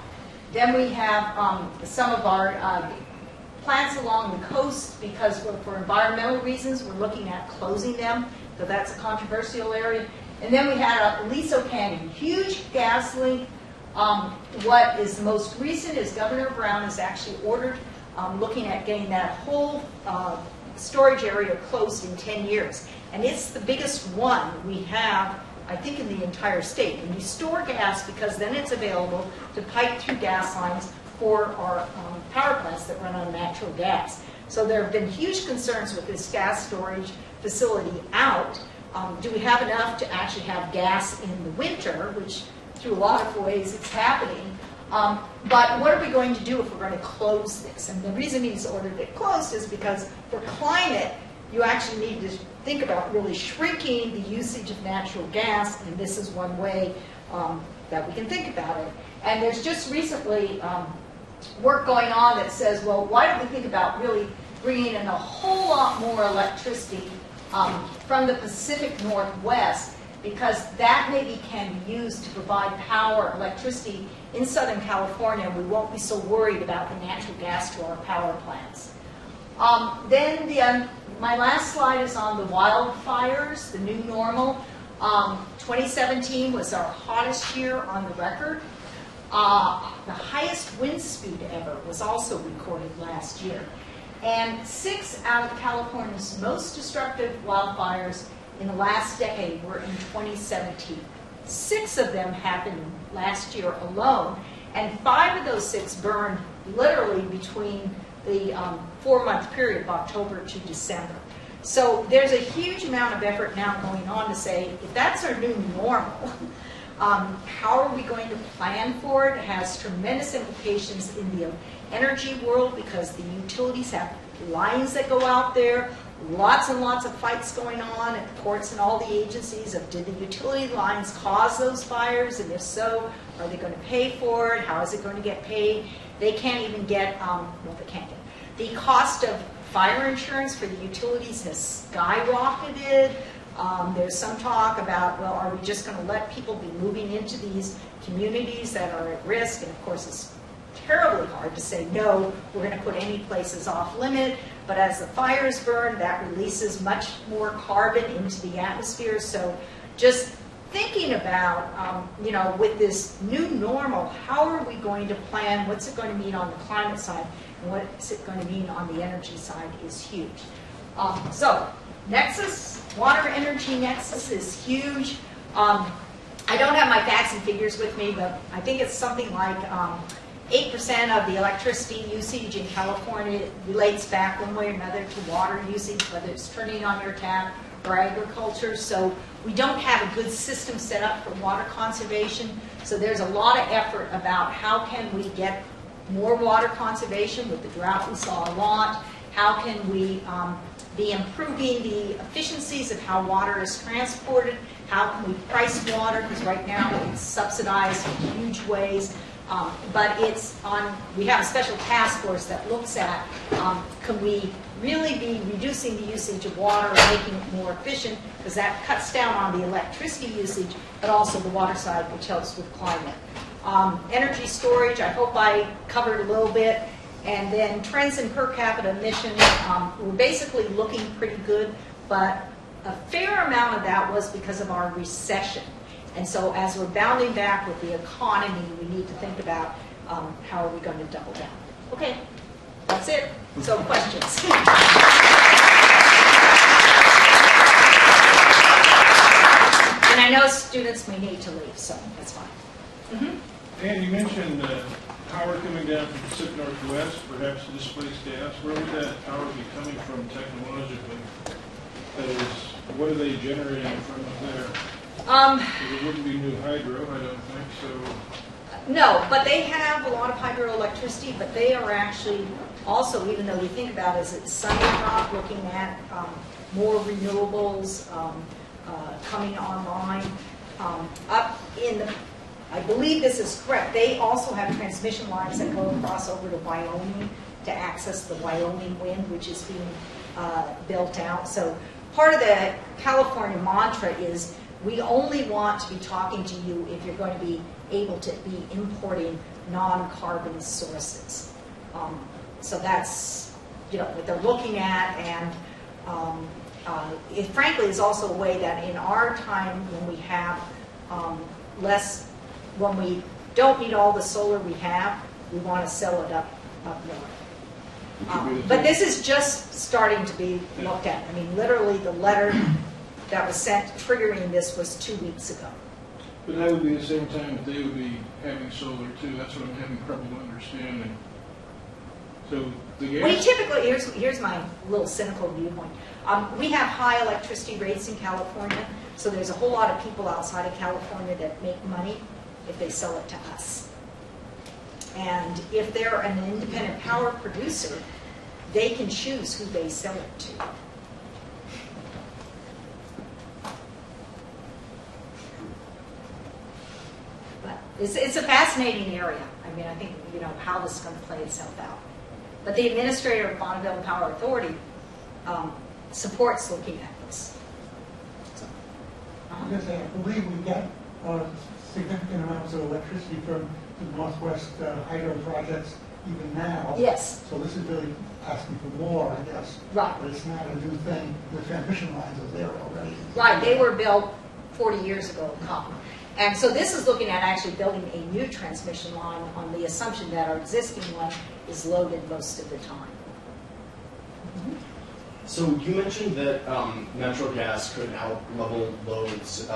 Then we have some of our plants along the coast, because for environmental reasons, we're looking at closing them. So that's a controversial area. And then we had Aliso Canyon, huge gas link. What is most recent is Governor Brown has actually ordered, looking at getting that whole storage area closed in 10 years. And it's the biggest one we have, I think, in the entire state. And we store gas because then it's available to pipe through gas lines for our power plants that run on natural gas. So there have been huge concerns with this gas storage facility out. Do we have enough to actually have gas in the winter, which through a lot of ways it's happening. But what are we going to do if we're going to close this? And the reason he's ordered it closed is because for climate, you actually need to think about really shrinking the usage of natural gas, and this is one way that we can think about it. And there's just recently work going on that says, well, why don't we think about really bringing in a whole lot more electricity from the Pacific Northwest, because that maybe can be used to provide power, electricity in Southern California. We won't be so worried about the natural gas to our power plants. My last slide is on the wildfires, the new normal. 2017 was our hottest year on the record. The highest wind speed ever was also recorded last year. And 6 out of California's most destructive wildfires in the last decade were in 2017. 6 of them happened last year alone, and 5 of those 6 burned literally between the 4-month period of October to December. So there's a huge amount of effort now going on to say, if that's our new normal, how are we going to plan for it? It has tremendous implications in the energy world because the utilities have lines that go out there, lots and lots of fights going on at the courts and all the agencies of, did the utility lines cause those fires? And if so, are they going to pay for it? How is it going to get paid? They can't even get, they can't get. The cost of fire insurance for the utilities has skyrocketed. There's some talk about, well, are we just going to let people be moving into these communities that are at risk? And of course, it's terribly hard to say, no, we're going to put any places off limit. But as the fires burn, that releases much more carbon into the atmosphere. So just thinking about, with this new normal, how are we going to plan? What's it going to mean on the climate side? And what's it going to mean on the energy side is huge. So nexus, water energy nexus is huge. I don't have my facts and figures with me, but I think it's something like 8% of the electricity usage in California relates back one way or another to water usage, whether it's turning on your tap or agriculture. So we don't have a good system set up for water conservation. So there's a lot of effort about how can we get more water conservation. With the drought we saw a lot. How can we be improving the efficiencies of how water is transported? How can we price water? Because right now it's subsidized in huge ways. But it's on, we have a special task force that looks at, can we really be reducing the usage of water and making it more efficient, because that cuts down on the electricity usage, but also the water side, which helps with climate. Energy storage, I hope I covered a little bit. And then trends in per capita emissions, we're basically looking pretty good, but a fair amount of that was because of our recession. And so as we're bounding back with the economy, we need to think about how are we going to double down. Okay, that's it. So questions? And I know students may need to leave, so that's fine. Mm-hmm. Dan, you mentioned power coming down from the Pacific Northwest, perhaps displaced gas. Where would that power be coming from technologically? That is, what are they generating from up there? It wouldn't be new hydro, I don't think, so. No, but they have a lot of hydroelectricity, but they are actually also, even though you think about it as it's sunny crop, looking at more renewables coming online. Up in the, I believe this is correct, they also have transmission lines that go across over to Wyoming to access the Wyoming wind, which is being built out. So part of the California mantra is we only want to be talking to you if you're going to be able to be importing non-carbon sources. So that's what they're looking at, and it frankly is also a way that in our time when we have when we don't need all the solar we have, we want to sell it up north. But this is just starting to be looked at. I mean, literally the letter that was sent triggering this was 2 weeks ago. But that would be the same time that they would be having solar too. That's what I'm having trouble understanding. So the gas. We typically, here's my little cynical viewpoint. We have high electricity rates in California, so there's a whole lot of people outside of California that make money if they sell it to us. And if they're an independent power producer, they can choose who they sell it to. But it's a fascinating area. I mean, I think, how this is going to play itself out. But the administrator of Bonneville Power Authority supports looking at this. Because I believe we get significant amounts of electricity from the Northwest hydro projects even now. Yes. So this is really asking for more, I guess. Right. But it's not a new thing. The transmission lines are there already. Right, they were built 40 years ago, and so this is looking at actually building a new transmission line on the assumption that our existing one is loaded most of the time. So you mentioned that natural gas could help level loads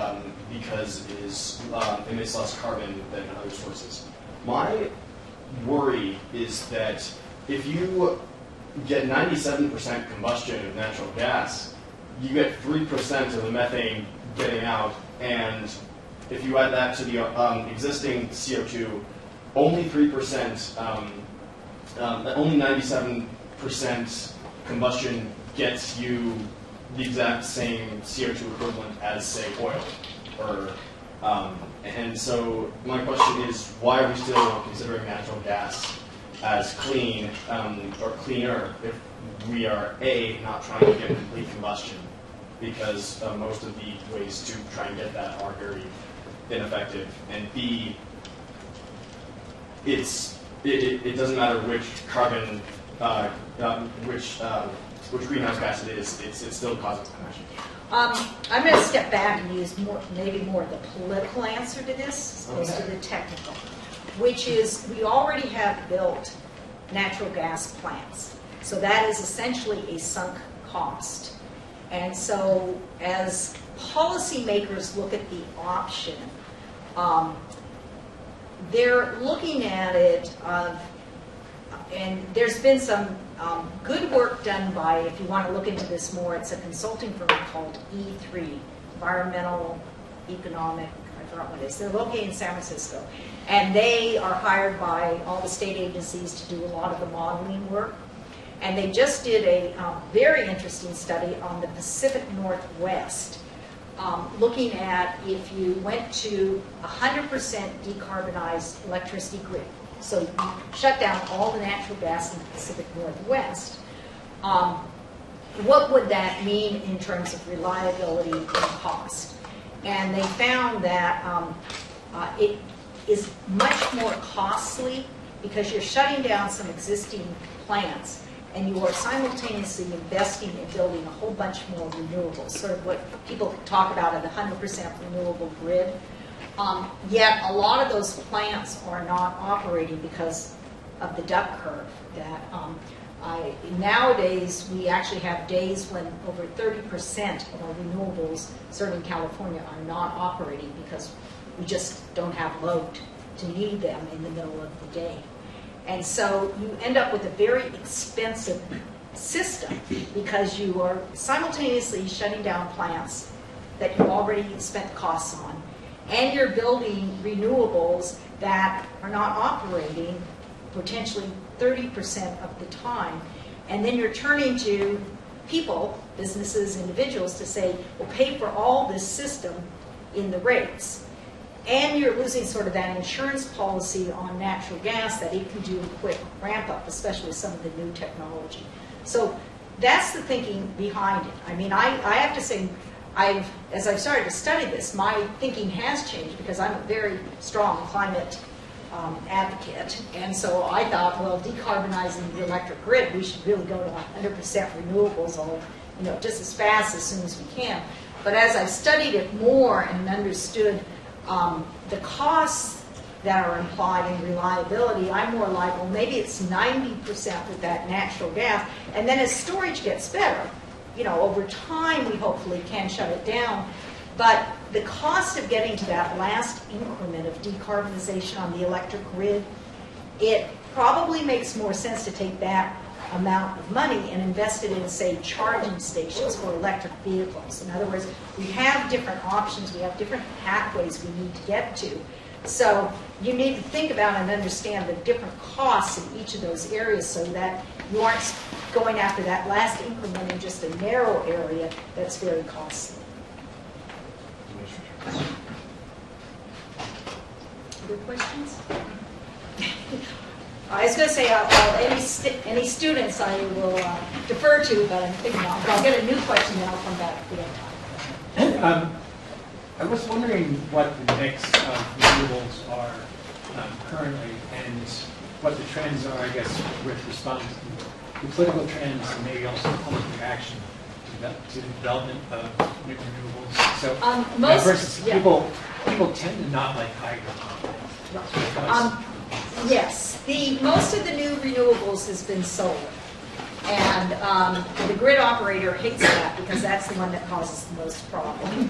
because it emits less carbon than other sources. My worry is that if you get 97% combustion of natural gas, you get 3% of the methane getting out, and if you add that to the existing CO2, only 3%, only 97% combustion gets you the exact same CO2 equivalent as, say, oil. And so my question is, why are we still considering natural gas as clean or cleaner if we are, A, not trying to get complete combustion, because most of the ways to try and get that are very ineffective, and B, it doesn't matter which carbon, which greenhouse gas it is, it's still causing combustion. I'm going to step back and use maybe more of the political answer to this, as opposed to the technical, which is we already have built natural gas plants. So that is essentially a sunk cost. And so as policymakers look at the option, they're looking at it, and there's been some good work done by, if you want to look into this more, it's a consulting firm called E3, Environmental Economic, I forgot what it is. They're located in San Francisco. And they are hired by all the state agencies to do a lot of the modeling work. And they just did a very interesting study on the Pacific Northwest, looking at if you went to 100% decarbonized electricity grid. So you shut down all the natural gas in the Pacific Northwest. What would that mean in terms of reliability and cost? And they found that it is much more costly because you're shutting down some existing plants and you are simultaneously investing in building a whole bunch more renewables, sort of what people talk about at the 100% renewable grid. Yet a lot of those plants are not operating because of the duck curve. That nowadays we actually have days when over 30% of our renewables, certainly in California, are not operating because we just don't have load to need them in the middle of the day. And so you end up with a very expensive system because you are simultaneously shutting down plants that you already spent costs on, and you're building renewables that are not operating potentially 30% of the time. And then you're turning to people, businesses, individuals, to say, well, pay for all this system in the rates. And you're losing sort of that insurance policy on natural gas that it can do a quick ramp up, especially with some of the new technology. So that's the thinking behind it. I mean, I have to say, as I've started to study this, my thinking has changed because I'm a very strong climate advocate. And so I thought, well, decarbonizing the electric grid, we should really go to 100% renewables just as fast as soon as we can. But as I've studied it more and understood the costs that are implied in reliability, I'm more like, well, maybe it's 90% with that natural gas. And then as storage gets better, over time we hopefully can shut it down. But the cost of getting to that last increment of decarbonization on the electric grid, it probably makes more sense to take that amount of money and invest it in, say, charging stations for electric vehicles. In other words, we have different options, we have different pathways we need to get to. So you need to think about and understand the different costs in each of those areas so that you aren't going after that last increment in just a narrow area that's very costly. Other questions? I was going to say, any students I will defer to, but I'm thinking I'll get a new question and I'll come back if we don't time. I was wondering what the mix of renewables are currently and what the trends are, I guess, with response to political trends and maybe also public reaction to the development of new renewables. So, versus people tend to not like hydro. Yes, most of the new renewables has been solar. And the grid operator hates that because that's the one that causes the most problem.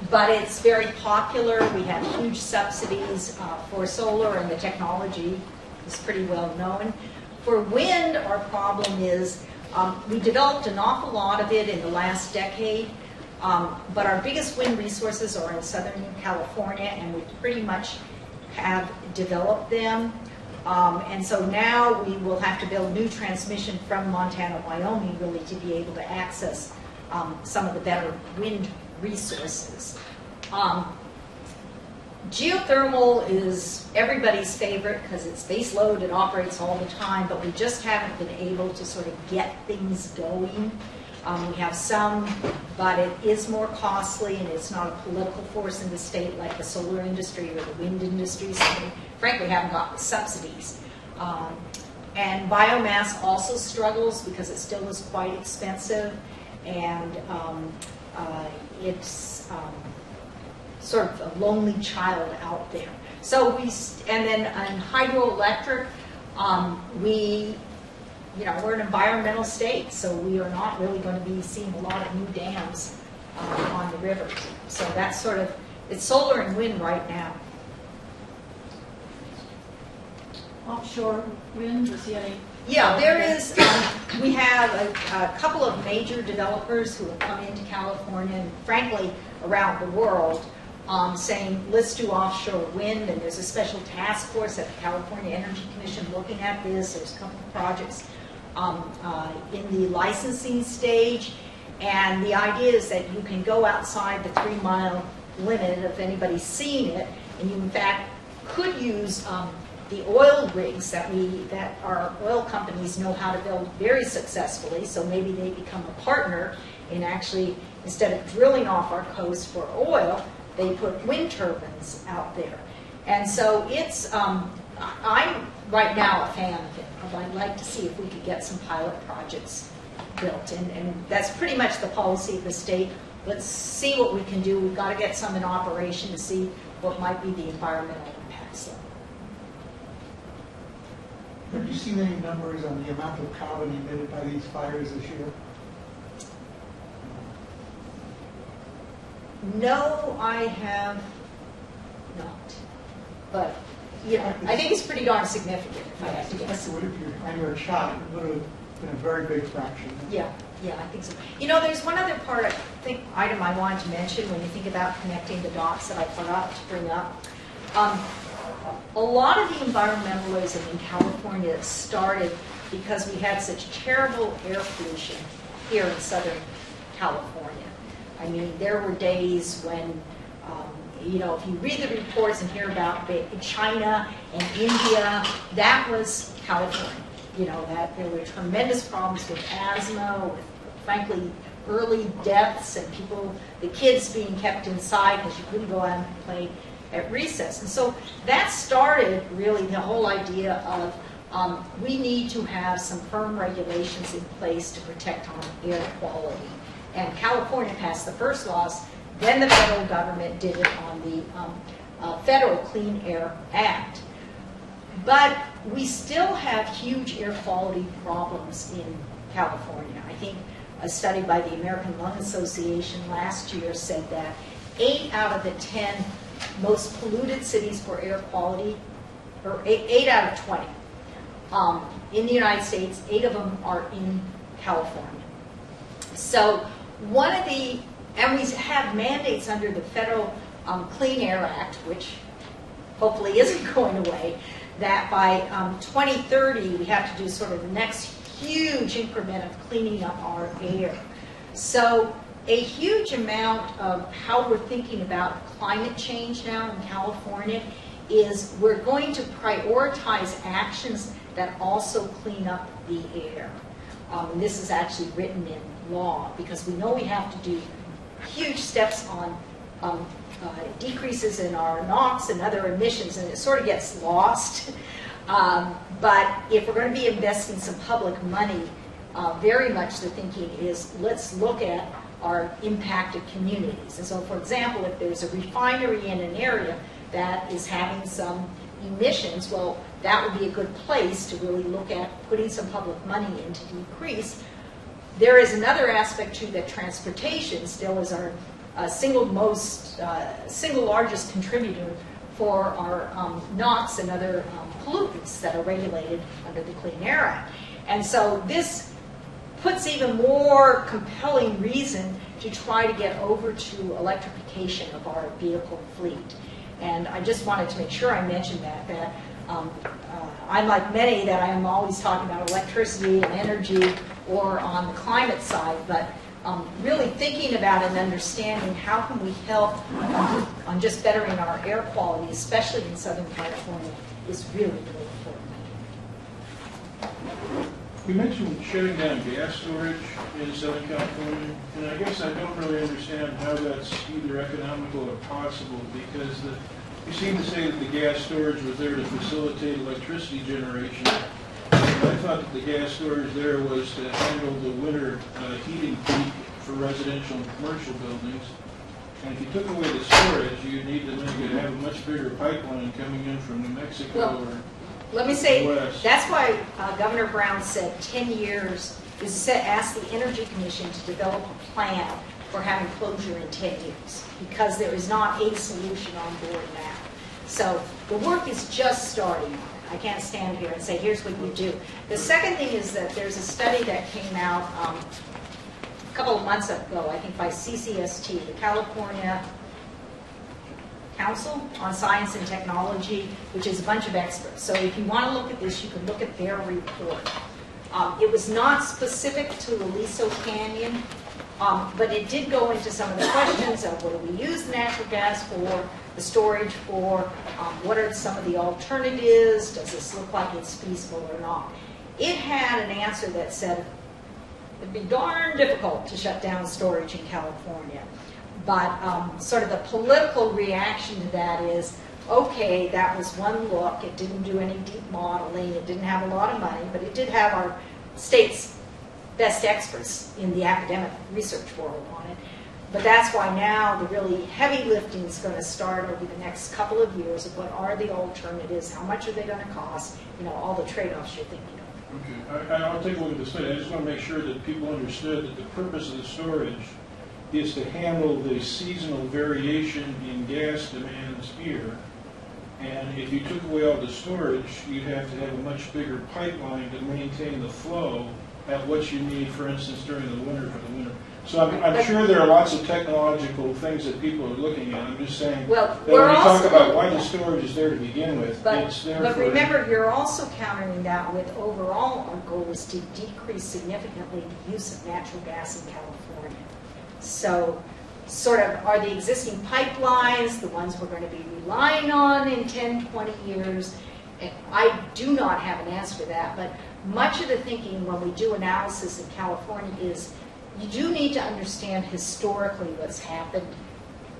But it's very popular. We have huge subsidies for solar, and the technology is pretty well known. For wind, our problem is we developed an awful lot of it in the last decade, but our biggest wind resources are in Southern California, and we pretty much have developed them. And so now we will have to build new transmission from Montana, Wyoming, really, to be able to access some of the better wind resources. Geothermal is everybody's favorite because it's base load, it operates all the time, but we just haven't been able to sort of get things going. We have some, but it is more costly, and it's not a political force in the state like the solar industry or the wind industry, so we frankly haven't got the subsidies. And biomass also struggles because it still is quite expensive, and it's sort of a lonely child out there. So and then in hydroelectric, we're an environmental state, so we are not really going to be seeing a lot of new dams on the rivers. So that's sort of, it's solar and wind right now. Offshore wind, is there any? Yeah, there is, we have a couple of major developers who have come into California and frankly around the world saying, let's do offshore wind, and there's a special task force at the California Energy Commission looking at this. There's a couple of projects in the licensing stage, and the idea is that you can go outside the 3-mile limit, if anybody's seen it, and you in fact could use the oil rigs that our oil companies know how to build very successfully, so maybe they become a partner in actually, instead of drilling off our coast for oil, they put wind turbines out there. And so it's, I'm right now a fan of it. I'd like to see if we could get some pilot projects built. And that's pretty much the policy of the state. Let's see what we can do. We've got to get some in operation to see what might be the environmental impacts. Have you seen any numbers on the amount of carbon emitted by these fires this year? No, I have not. But I think it's pretty darn significant, if I have to guess. If you were shot, it would have been a very big fraction. Yeah, I think so. There's one other item I wanted to mention when you think about connecting the dots that I forgot to bring up. A lot of the environmentalism in California started because we had such terrible air pollution here in Southern California. I mean, there were days when, if you read the reports and hear about China and India, that was California. That there were tremendous problems with asthma, with, frankly, early deaths, and the kids being kept inside because you couldn't go out and play at recess. And so that started really the whole idea of we need to have some firm regulations in place to protect on air quality. And California passed the first laws, then the federal government did it on the Federal Clean Air Act. But we still have huge air quality problems in California. I think a study by the American Lung Association last year said that 8 out of the 10 most polluted cities for air quality, or 8 out of 20 in the United States, 8 of them are in California. So and we have mandates under the Federal Clean Air Act, which hopefully isn't going away, that by 2030 we have to do sort of the next huge increment of cleaning up our air. So a huge amount of how we're thinking about climate change now in California is we're going to prioritize actions that also clean up the air. And this is actually written in law because we know we have to do huge steps on decreases in our NOx and other emissions, and it sort of gets lost. But if we're going to be investing some public money, very much the thinking is let's look at our impacted communities. And so, for example, if there's a refinery in an area that is having some emissions, well, that would be a good place to really look at putting some public money in to decrease. There is another aspect too, that transportation still is our single largest contributor for our NOx and other pollutants that are regulated under the Clean Air Act. And so this puts even more compelling reason to try to get over to electrification of our vehicle fleet. And I just wanted to make sure I mentioned that I'm like many that I am always talking about electricity and energy or on the climate side, but really thinking about and understanding how can we help on just bettering our air quality, especially in Southern California, is really, really important. You mentioned shutting down gas storage in Southern California, and I guess I don't really understand how that's either economical or possible, because you seem to say that the gas storage was there to facilitate electricity generation. And I thought that the gas storage there was to handle the winter heating peak for residential and commercial buildings. And if you took away the storage, you'd need to maybe have a much bigger pipeline coming in from New Mexico Well, or let me say, West. that's why Governor Brown said 10 years, asked the Energy Commission to develop a plan for having closure in 10 years, because there is not a solution on board now. So the work is just starting. I can't stand here and say, here's what you do. The second thing is that there's a study that came out a couple of months ago, I think by CCST, the California Council on Science and Technology, which is a bunch of experts. So if you want to look at this, you can look at their report. It was not specific to Aliso Canyon, but it did go into some of the questions of what do we use the natural gas for, the storage for, what are some of the alternatives, does this look like it's feasible or not. It had an answer that said it'd be darn difficult to shut down storage in California. But sort of the political reaction to that is, okay, that was one look. It didn't do any deep modeling. It didn't have a lot of money, but it did have our state's best experts in the academic research world on it. But that's why now the really heavy lifting is going to start over the next couple of years of what are the alternatives, how much are they going to cost, all the trade-offs you're thinking of. Okay, I'll take a look at the study. I just want to make sure that people understood that the purpose of the storage is to handle the seasonal variation in gas demands here. And if you took away all the storage, you'd have to have a much bigger pipeline to maintain the flow at what you need, for instance, during the winter for the winter. So I'm sure there are lots of technological things that people are looking at. I'm just saying that when you talk about why the storage is there to begin with, it's there but for... remember, you're also countering that with overall our goal is to decrease significantly the use of natural gas in California. So sort of are the existing pipelines the ones we're going to be relying on in 10, 20 years? And I do not have an answer to that, but much of the thinking when we do analysis in California is you do need to understand historically what's happened.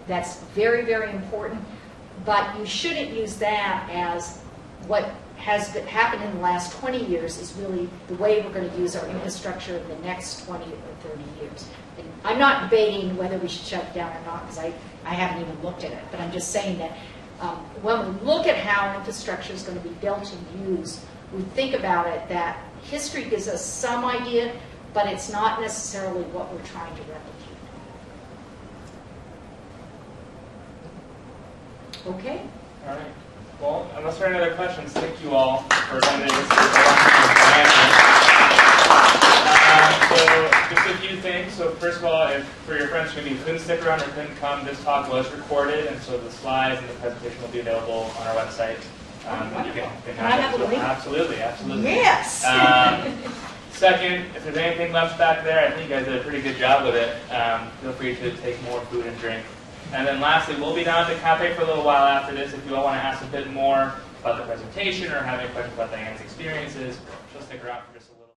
That's very, very important, but you shouldn't use that as what has happened in the last 20 years is really the way we're going to use our infrastructure in the next 20 or 30 years. And I'm not debating whether we should shut it down or not, because I haven't even looked at it, but I'm just saying that when we look at how infrastructure is going to be built and used, we think about it that history gives us some idea, but it's not necessarily what we're trying to replicate. Okay? All right. Well, unless there are any other questions, thank you all for attending this. So just a few things. So first of all, if for your friends who maybe couldn't stick around or couldn't come, this talk was recorded, and so the slides and the presentation will be available on our website. You can I have a link? Absolutely. Yes! Second, if there's anything left back there, I think you guys did a pretty good job with it. Feel free to take more food and drink And then lastly, we'll be down at the cafe for a little while after this. If you all want to ask a bit more about the presentation or have any questions about Diane's experiences, she'll stick around for just